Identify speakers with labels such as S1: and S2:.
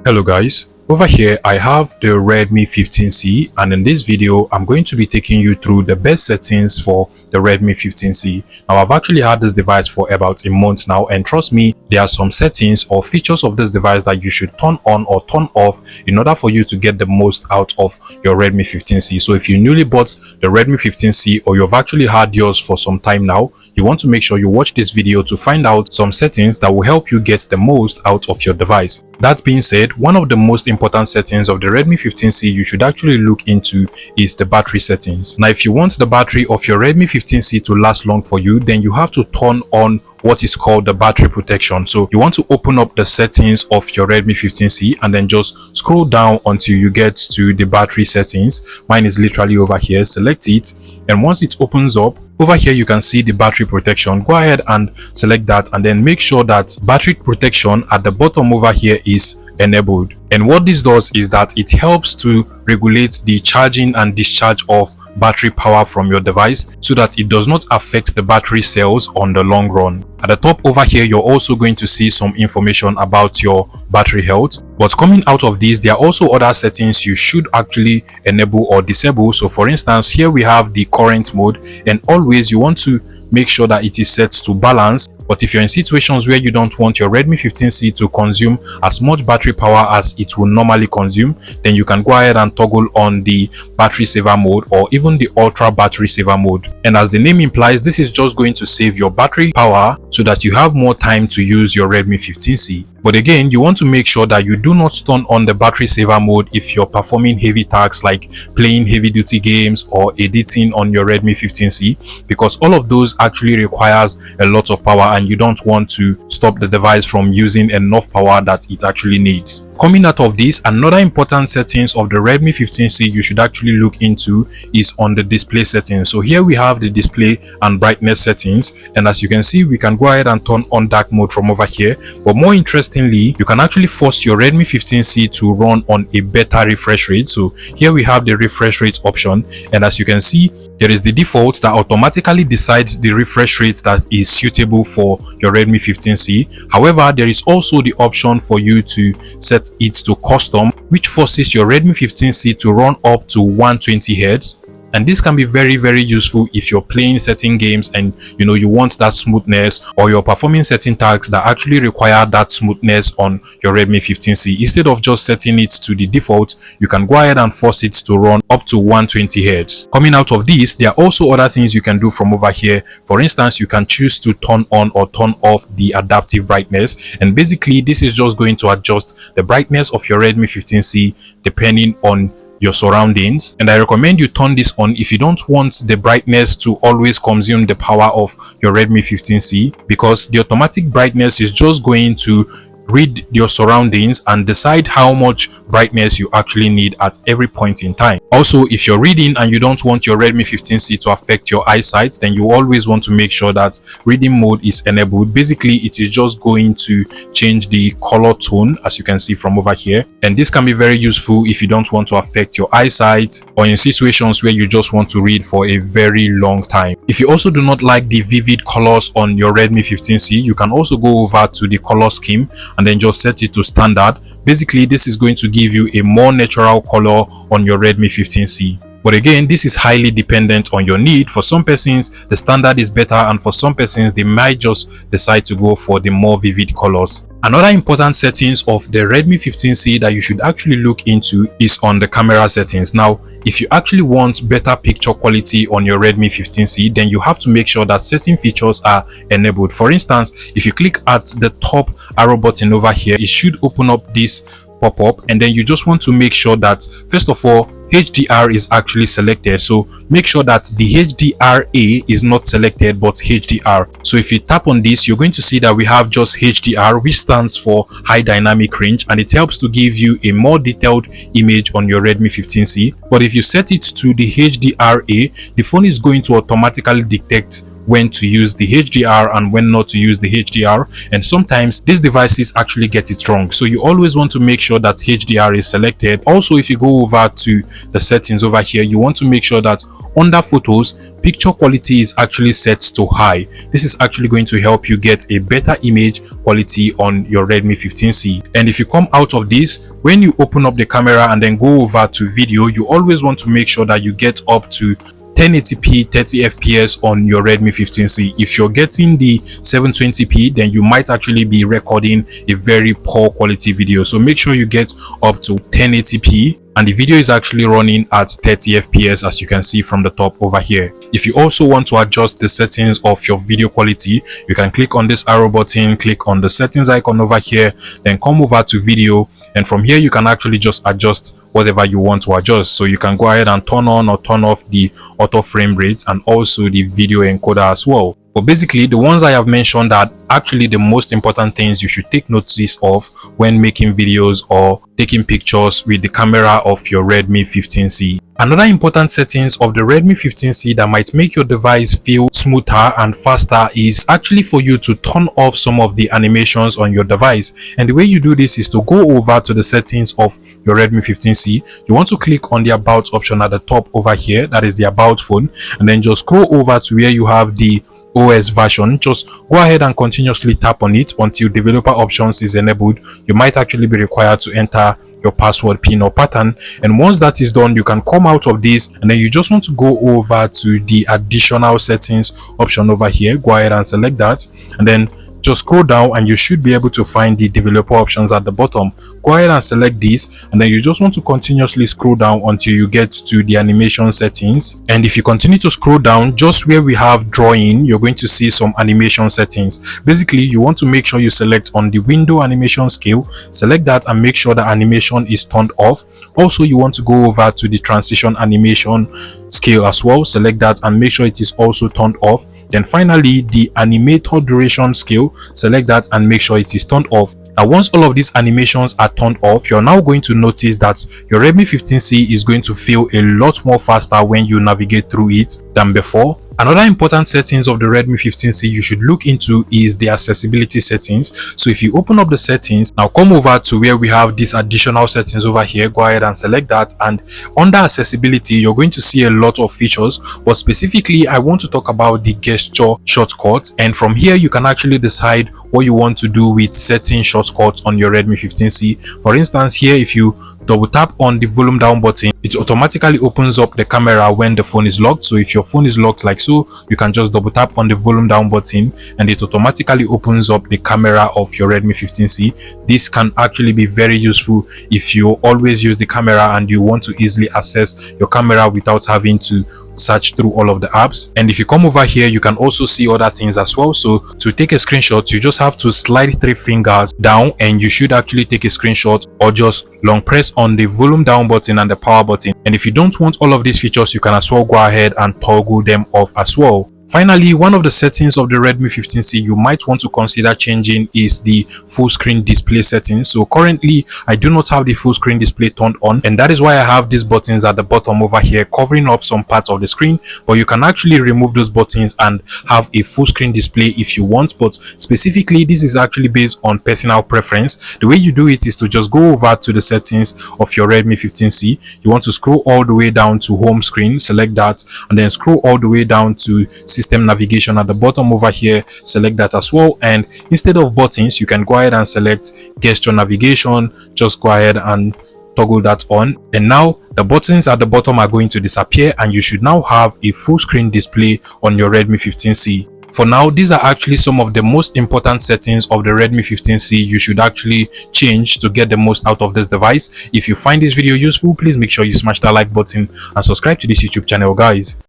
S1: Hello guys, over here I have the Redmi 15C, and in this video I'm going to be taking you through the best settings for the Redmi 15C. Now I've actually had this device for about a month now, and trust me, there are some settings or features of this device that you should turn on or turn off in order for you to get the most out of your Redmi 15C. So if you newly bought the Redmi 15C or you've actually had yours for some time now, you want to make sure you watch this video to find out some settings that will help you get the most out of your device. That being said, one of the most important settings of the Redmi 15C you should actually look into is the battery settings. Now if you want the battery of your Redmi 15C to last long for you, then you have to turn on what is called the battery protection. So you want to open up the settings of your Redmi 15C and then just scroll down until you get to the battery settings. Mine is literally over here. Select it, and once it opens up, over here you can see the battery protection. Go ahead and select that, and then make sure that battery protection at the bottom over here is enabled. And what this does is that it helps to regulate the charging and discharge of battery power from your device so that it does not affect the battery cells on the long run. At the top over here, you're also going to see some information about your battery health. But coming out of this, there are also other settings you should actually enable or disable. So for instance, here we have the current mode, and always you want to make sure that it is set to balance. But if you're in situations where you don't want your Redmi 15C to consume as much battery power as it will normally consume, then you can go ahead and toggle on the battery saver mode or even the ultra battery saver mode. And as the name implies, this is just going to save your battery power so that you have more time to use your Redmi 15C. But again, you want to make sure that you do not turn on the battery saver mode if you're performing heavy tasks like playing heavy duty games or editing on your Redmi 15C, because all of those actually requires a lot of power and you don't want to stop the device from using enough power that it actually needs. Coming out of this, another important settings of the Redmi 15C you should actually look into is on the display settings. So here we have the display and brightness settings, and as you can see, we can go ahead and turn on dark mode from over here. But more interestingly, you can actually force your Redmi 15C to run on a better refresh rate. So here we have the refresh rate option, and as you can see, there is the default that automatically decides the refresh rate that is suitable for your Redmi 15C. However, there is also the option for you to set it to custom, which forces your Redmi 15C to run up to 120Hz. And this can be very useful if you're playing certain games and you want that smoothness, or you're performing certain tasks that actually require that smoothness on your Redmi 15C. Instead of just setting it to the default, you can go ahead and force it to run up to 120Hz. Coming out of this, there are also other things you can do from over here. For instance, you can choose to turn on or turn off the adaptive brightness, and basically this is just going to adjust the brightness of your Redmi 15C depending on your surroundings. And I recommend you turn this on if you don't want the brightness to always consume the power of your Redmi 15C, because the automatic brightness is just going to read your surroundings and decide how much brightness you actually need at every point in time. Also, if you're reading and you don't want your Redmi 15C to affect your eyesight, then you always want to make sure that reading mode is enabled. Basically, it is just going to change the color tone, as you can see from over here, and this can be very useful if you don't want to affect your eyesight or in situations where you just want to read for a very long time. If you also do not like the vivid colors on your Redmi 15C, you can also go over to the color scheme and then just set it to standard. Basically, this is going to give you a more natural color on your Redmi 15C. But again, this is highly dependent on your need. For some persons, the standard is better, and for some persons, they might just decide to go for the more vivid colors. Another important settings of the Redmi 15C that you should actually look into is on the camera settings. Now, if you actually want better picture quality on your Redmi 15C, then you have to make sure that certain features are enabled. For instance, if you click at the top arrow button over here, it should open up this pop-up, and then you just want to make sure that first of all HDR is actually selected. So make sure that the HDRA is not selected but HDR. So if you tap on this, you're going to see that we have just HDR, which stands for high dynamic range, and it helps to give you a more detailed image on your Redmi 15C. But if you set it to the HDRA, the phone is going to automatically detect when to use the HDR and when not to use the HDR, and sometimes these devices actually get it wrong. So you always want to make sure that HDR is selected. Also, if you go over to the settings over here, you want to make sure that under photos, picture quality is actually set to high. This is actually going to help you get a better image quality on your Redmi 15C. And if you come out of this, when you open up the camera and then go over to video, you always want to make sure that you get up to 1080p 30 fps on your Redmi 15C. If you're getting the 720p, then you might actually be recording a very poor quality video. So make sure you get up to 1080p, and the video is actually running at 30 fps, as you can see from the top over here. If you also want to adjust the settings of your video quality, you can click on this arrow button, click on the settings icon over here, then come over to video, and from here you can actually just adjust whatever you want to adjust. So you can go ahead and turn on or turn off the auto frame rate and also the video encoder as well. But basically, the ones I have mentioned are actually the most important things you should take notice of when making videos or taking pictures with the camera of your Redmi 15C. Another important settings of the Redmi 15C that might make your device feel smoother and faster is actually for you to turn off some of the animations on your device. And the way you do this is to go over to the settings of your Redmi 15C. You want to click on the about option at the top over here, that is the about phone, and then just scroll over to where you have the OS version. Just go ahead and continuously tap on it until developer options is enabled. You might actually be required to enter your password, pin or pattern, and once that is done, you can come out of this and then you just want to go over to the additional settings option over here. Go ahead and select that, and then just scroll down and you should be able to find the developer options at the bottom. Go ahead and select this, and then you just want to continuously scroll down until you get to the animation settings. And if you continue to scroll down, just where we have drawing, you're going to see some animation settings. Basically, you want to make sure you select on the window animation scale, select that and make sure the animation is turned off. Also, you want to go over to the transition animation scale as well, select that and make sure it is also turned off. Then finally, the animator duration scale, select that and make sure it is turned off. Now once all of these animations are turned off, you're now going to notice that your Redmi 15C is going to feel a lot more faster when you navigate through it than before. Another important settings of the Redmi 15C you should look into is the accessibility settings. So if you open up the settings, now come over to where we have these additional settings over here, go ahead and select that, and under accessibility you're going to see a lot of features, but specifically I want to talk about the gesture shortcuts. And from here you can actually decide what you want to do with setting shortcuts on your Redmi 15C. For instance, here if you double tap on the volume down button, it automatically opens up the camera when the phone is locked. So if your phone is locked like so, you can just double tap on the volume down button and it automatically opens up the camera of your Redmi 15C. This can actually be very useful if you always use the camera and you want to easily access your camera without having to search through all of the apps. And if you come over here, you can also see other things as well. So to take a screenshot, you just have to slide 3 fingers down and you should actually take a screenshot, or just long press on the volume down button and the power button. And if you don't want all of these features, you can as well go ahead and toggle them off as well. Finally, one of the settings of the Redmi 15C you might want to consider changing is the full screen display settings. So currently I do not have the full screen display turned on, and that is why I have these buttons at the bottom over here covering up some parts of the screen. But you can actually remove those buttons and have a full screen display if you want. But specifically, this is actually based on personal preference. The way you do it is to just go over to the settings of your Redmi 15C. You want to scroll all the way down to home screen, select that, and then scroll all the way down to system navigation at the bottom over here, select that as well. And instead of buttons, you can go ahead and select gesture navigation. Just go ahead and toggle that on, and now the buttons at the bottom are going to disappear and you should now have a full screen display on your Redmi 15C. For now, these are actually some of the most important settings of the Redmi 15C you should actually change to get the most out of this device. If you find this video useful, please make sure you smash that like button and subscribe to this YouTube channel, guys.